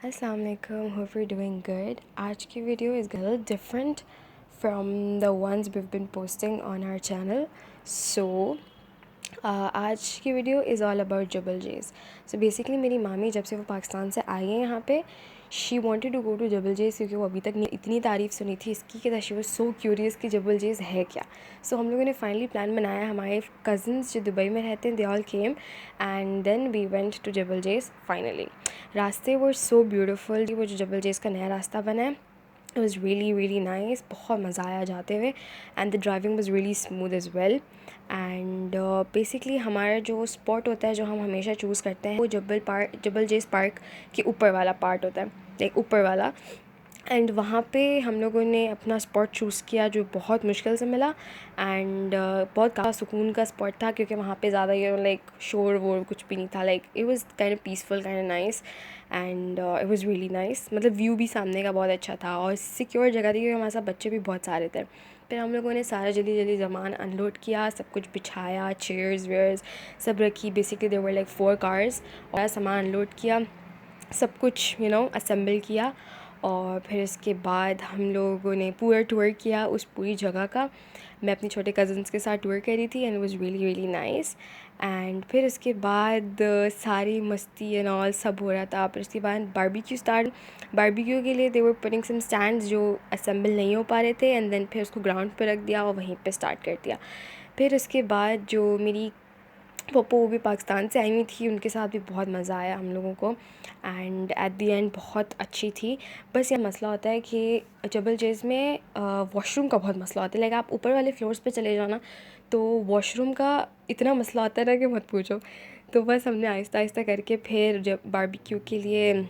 अस्सलाम वालेकुम, hope you're doing good. आज की video is a little different from the ones we've been posting on our channel. So आज की video is all about Jebel Jais. So basically मेरी मामी जब से वो पाकिस्तान से आई है यहाँ पे, she wanted to go to Jebel Jais क्योंकि वो अभी तक इतनी तारीफ़ सुनी थी इसकी कि शी वाज सो क्यूरियस कि जबल जेज़ है क्या. सो हम लोगों ने फाइनली प्लान बनाया. हमारे कज़न्स जो दुबई में रहते हैं, they all came and then we went to Jebel Jais finally. रास्ते वर सो ब्यूटिफुल. वो जो जबल जेज़ का नया रास्ता बना है, it was really nice. बहुत मज़ा आया जाते हुए and the driving was really smooth as well. And basically हमारा जो स्पॉट होता है जो हम हमेशा चूज़ करते हैं वो जबल जेज़ पार्क के ऊपर वाला पार्ट होता है, लाइक ऊपर वाला. एंड वहाँ पे हम लोगों ने अपना स्पॉट चूज़ किया जो बहुत मुश्किल से मिला. एंड बहुत काफ़ी सुकून का स्पॉट था क्योंकि वहाँ पे ज़्यादा ये लाइक शोर वोर कुछ भी नहीं था. Like it was kind of peaceful, kind of nice and it was really nice. मतलब व्यू भी सामने का बहुत अच्छा था और सिक्योर जगह थी क्योंकि हमारे साथ बच्चे भी बहुत सारे थे. फिर हम लोगों ने सारा जल्दी सामान अनलोड किया, सब कुछ बिछाया, चेयर्स वेयर्स सब रखी. Basically there were like 4 cars और सामान अनलोड किया, सब कुछ असेंबल किया. और फिर इसके बाद हम लोगों ने पूरा टूर किया उस पूरी जगह का. मैं अपने छोटे कज़न्स के साथ टूर कर रही थी and was really nice. And फिर उसके बाद सारी मस्ती एंड ऑल सब हो रहा था. फिर उसके बाद बारबेक्यू स्टार्ट. बारबेक्यू के लिए दे वर पुटिंग सम स्टैंड्स जो असेंबल नहीं हो पा रहे थे एंड देन फिर उसको ग्राउंड पर रख दिया और वहीं पे स्टार्ट कर दिया. फिर उसके बाद जो मेरी पप्पो वो भी पाकिस्तान से आई हुई थी, उनके साथ भी बहुत मज़ा आया हम लोगों को. एंड एट दी एंड बहुत अच्छी थी. बस ये मसला होता है कि जबल जेज़ में वॉशरूम का बहुत मसला होता है. लाइक आप ऊपर वाले फ्लोर्स पे चले जाओ ना तो वॉशरूम का इतना मसला होता है ना कि मत पूछो. तो बस हमने आहिस्ता आहिस्ता करके फिर जब बारबेक्यू के लिए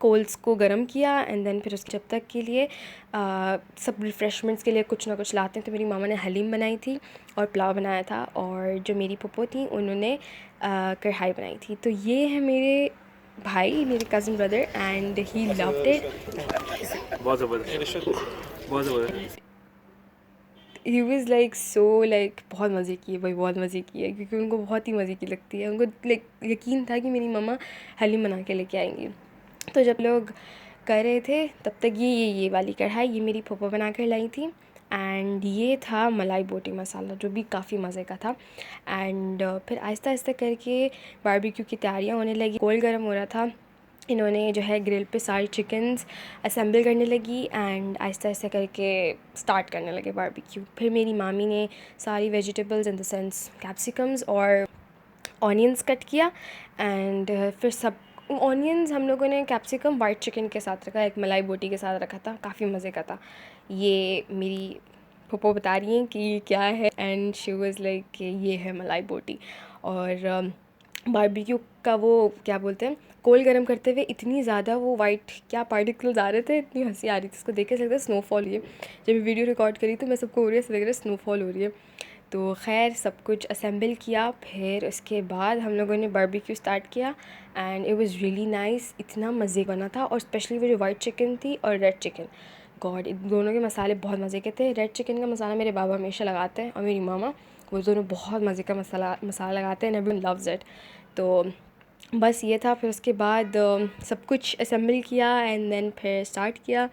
कोल्स को गर्म किया एंड देन फिर उसके जब तक के लिए सब रिफ़्रेशमेंट्स के लिए कुछ ना कुछ लाते हैं. तो मेरी मामा ने हलीम बनाई थी और पुलाव बनाया था और जो मेरी पप्पो थी उन्होंने कढ़ाई बनाई थी. तो ये है मेरे भाई, मेरे cousin brother and he loved it. बहुत ज़बरदस्त, बहुत ज़बरदस्त. He was like so like बहुत मज़े किए भाई, बहुत मज़े किए क्योंकि उनको बहुत ही मज़े की लगती है. उनको लाइक यकीन था कि मेरी मम्मा हलीम बना के लेके आएंगी. तो जब लोग कर रहे थे तब तक ये वाली कढ़ाई ये मेरी फूफा बना कर लाई थी. एंड ये था मलाई बोटी मसाला जो भी काफ़ी मज़े का था. एंड फिर आहिस्ता आहिस्ता करके बारबेक्यू की तैयारियां होने लगी. कोल गर्म हो रहा था. इन्होंने जो है ग्रिल पे सारी चिकन्स असेंबल करने लगी एंड आहिस्ता आहिस्ता करके स्टार्ट करने लगे बारबेक्यू. फिर मेरी मामी ने सारी vegetables in the sense capsicums और ऑनियंस कट किया. एंड फिर सब ऑनियंस हम लोगों ने कैप्सिकम वाइट चिकन के साथ रखा, एक मलाई बोटी के साथ रखा था, काफ़ी मज़े का था. ये मेरी फूफो बता रही हैं कि क्या है एंड शी वाज लाइक ये है मलाई बोटी. और बारबेक्यू का वो क्या बोलते हैं, कोल गर्म करते हुए इतनी ज़्यादा वो वाइट क्या पार्टिकल्स आ रहे थे, इतनी हंसी आ रही थी उसको देख के. लगता है स्नोफॉल हुई है. जब मैं वीडियो रिकॉर्ड करी तो मैं सबको हो रही है ऐसा लग रहा है स्नोफॉल हो रही है. तो खैर सब कुछ असेंबल किया. फिर उसके बाद हम लोगों ने बारबेक्यू स्टार्ट किया and it was really nice. इतना मज़े बना था. और स्पेशली वो जो वाइट चिकन थी और रेड चिकन, गॉड इन दोनों के मसाले बहुत मज़े के थे. रेड चिकन का मसाला मेरे बाबा हमेशा लगाते हैं और मेरी मामा, वो दोनों बहुत मज़े का मसाला लगाते हैं एंड एवरीवन लव्स इट. तो बस ये था. फिर उसके बाद सब कुछ असेंबल किया एंड देन फिर स्टार्ट किया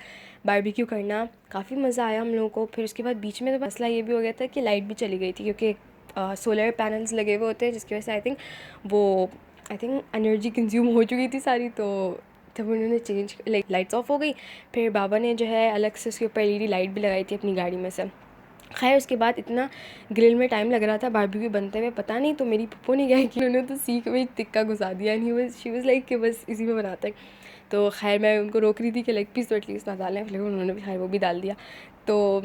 बारबेक्यू करना. काफ़ी मज़ा आया हम लोगों को. फिर उसके बाद बीच में तो मसला ये भी हो गया था कि लाइट भी चली गई थी क्योंकि सोलर पैनल्स लगे हुए होते हैं जिसकी वजह से आई थिंक एनर्जी कंज्यूम हो चुकी थी सारी. तो तब उन्होंने चेंज लाइट्स ऑफ हो गई. फिर बाबा ने जो है अलग से उसके ऊपर एलईडी लाइट भी लगाई थी अपनी गाड़ी में से. खैर उसके बाद इतना ग्रिल में टाइम लग रहा था बारबेक्यू बनते हुए पता नहीं, तो मेरी पप्पो ने क्या कि उन्होंने तो सीख में तिक्का घुसा दिया एंड शी वाज लाइक कि बस इसी में बनाते हैं. तो खैर मैं उनको रोक रही थी कि लेग पीस तो एटलीस्ट ना डालें, फिर उन्होंने भी खैर वो भी डाल दिया. तो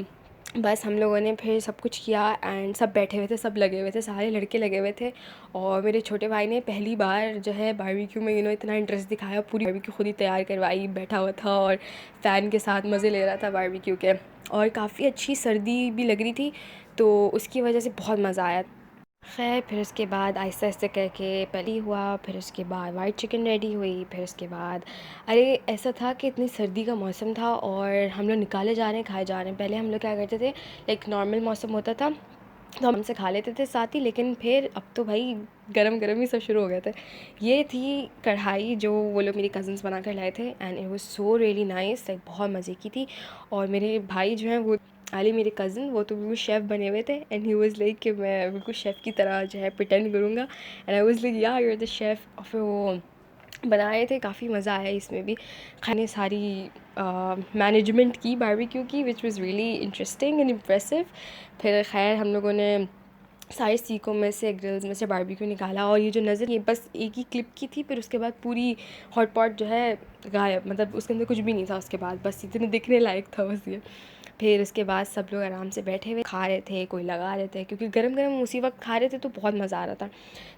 बस हम लोगों ने फिर सब कुछ किया एंड सब बैठे हुए थे, सब लगे हुए थे, सारे लड़के लगे हुए थे. और मेरे छोटे भाई ने पहली बार जो है बारबेक्यू में इतना इंटरेस्ट दिखाया. पूरी बारबेक्यू खुद ही तैयार करवाई, बैठा हुआ था और फ़ैन के साथ मज़े ले रहा था बारबेक्यू के. और काफ़ी अच्छी सर्दी भी लग रही थी तो उसकी वजह से बहुत मज़ा आया. खैर फिर उसके बाद आहिस्ता आहिस्ता करके पली हुआ. फिर उसके बाद वाइट चिकन रेडी हुई. फिर उसके बाद अरे ऐसा था कि इतनी सर्दी का मौसम था और हम लोग निकाले जा रहे हैं, खाए जा रहे हैं. पहले हम लोग क्या करते थे, लाइक नॉर्मल मौसम होता था तो हम से खा लेते थे साथ ही, लेकिन फिर अब तो भाई गरम गरम ही सब शुरू हो गए थे। ये थी कढ़ाई जो वो लोग मेरी कज़न्स बना कर लाए थे, and it was so really nice, like बहुत मज़े की थी। और मेरे भाई जो हैं वो अली मेरे कज़न, वो तो बिल्कुल शेफ़ बने हुए थे, एंड ही वाज लाइक कि मैं बिल्कुल शेफ़ की तरह जो है प्रिटेंड करूँगा, एंड आई वाज लाइक या यू आर द शेफ़। और फिर वो बनाए थे, काफ़ी मज़ा आया इसमें भी। खाने सारी मैनेजमेंट की बारबेक्यू की, which was really interesting and impressive. फिर खैर हम लोगों ने सारे सीखों में से, ग्रिल्स में से बारबेक्यू निकाला, और ये जो नज़र, ये बस एक ही क्लिप की थी। फिर उसके बाद पूरी हॉट पॉट जो है गायब, मतलब उसके अंदर कुछ भी नहीं था उसके बाद, बस इतने दिखने लायक था बस ये। फिर उसके बाद सब लोग आराम से बैठे हुए खा रहे थे, कोई लगा रहे थे, क्योंकि गरम गरम उसी वक्त खा रहे थे तो बहुत मज़ा आ रहा था।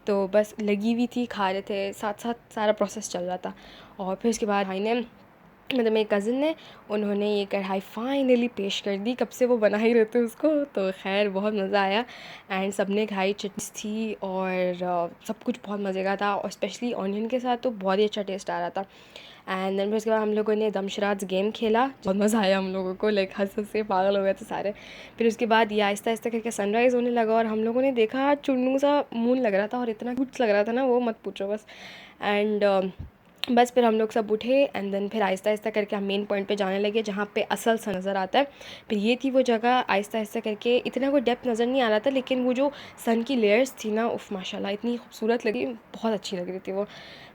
तो बस लगी हुई थी, खा रहे थे, साथ साथ सारा प्रोसेस चल रहा था। और फिर उसके बाद भाई ने, मतलब मेरे कज़न ने, उन्होंने ये कढ़ाई फाइनली पेश कर दी। कब से वो बना ही रहते उसको, तो खैर बहुत मज़ा आया। एंड सब ने खाई, चटनी थी और सब कुछ बहुत मज़े का था, और स्पेशली ऑनियन के साथ तो बहुत ही अच्छा टेस्ट आ रहा था। एंड देन फिर उसके बाद हम लोगों ने दमशराज गेम खेला, बहुत मज़ा आया हम लोगों को, लाइक हंस हंस के पागल हो गए थे सारे। फिर उसके बाद ये आहिस्ता आहिस्ता करके सनराइज़ होने लगा, और हम लोगों ने देखा चुन्नू सा मून लग रहा था, और इतना क्यूट लग रहा था ना वो, मत पूछो बस। एंड बस फिर हम लोग सब उठे, एंड देन फिर आहिस्ता आहिस्ता करके हम मेन पॉइंट पे जाने लगे, जहाँ पे असल सा नज़र आता है। फिर ये थी वो जगह, आहिस्ता आहिस्ता करके, इतना कोई डेप्थ नज़र नहीं आ रहा था, लेकिन वो जो सन की लेयर्स थी ना, उफ माशाल्लाह इतनी खूबसूरत लगी, बहुत अच्छी लग रही थी वो।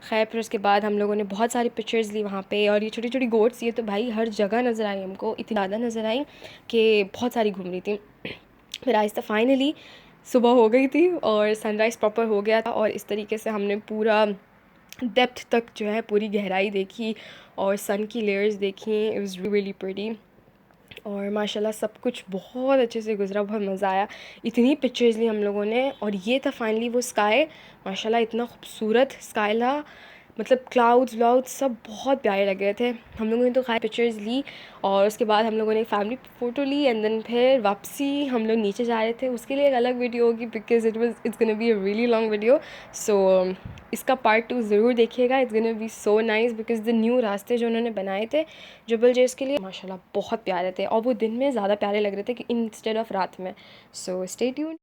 खैर फिर उसके बाद हम लोगों ने बहुत सारी पिक्चर्स ली वहाँ पे, और ये छोटी छोटी गोट्स, ये तो भाई हर जगह नज़र आई हमको, इतनी ज़्यादा नज़र आई कि बहुत सारी घूम रही थी। फिर आहिस्ता फाइनली सुबह हो गई थी, और सनराइज़ प्रॉपर हो गया था, और इस तरीके से हमने पूरा डेप्थ तक जो है पूरी गहराई देखी, और सन की लेयर्स देखी। इट वाज रियली प्रीटी, और माशाल्लाह सब कुछ बहुत अच्छे से गुजरा, बहुत मज़ा आया। इतनी पिक्चर्स ली हम लोगों ने, और ये था फाइनली वो स्काई, माशाल्लाह इतना खूबसूरत स्काई था, मतलब क्लाउड्स व्लाउड्स सब बहुत प्यारे लग रहे थे। हम लोगों ने तो खैर पिक्चर्स ली, और उसके बाद हम लोगों ने फैमिली फ़ोटो ली, एंड देन फिर वापसी हम लोग नीचे जा रहे थे। उसके लिए एक अलग वीडियो होगी, because it's gonna be a really long video. So इसका पार्ट 2 ज़रूर देखिएगा, it's gonna be so nice, because the new रास्ते जो उन्होंने बनाए थे जुबल जेस के लिए, माशाल्लाह बहुत प्यारे थे, और वो दिन में ज़्यादा प्यारे लग रहे थे कि इंस्टेड ऑफ रात में। So stay tuned.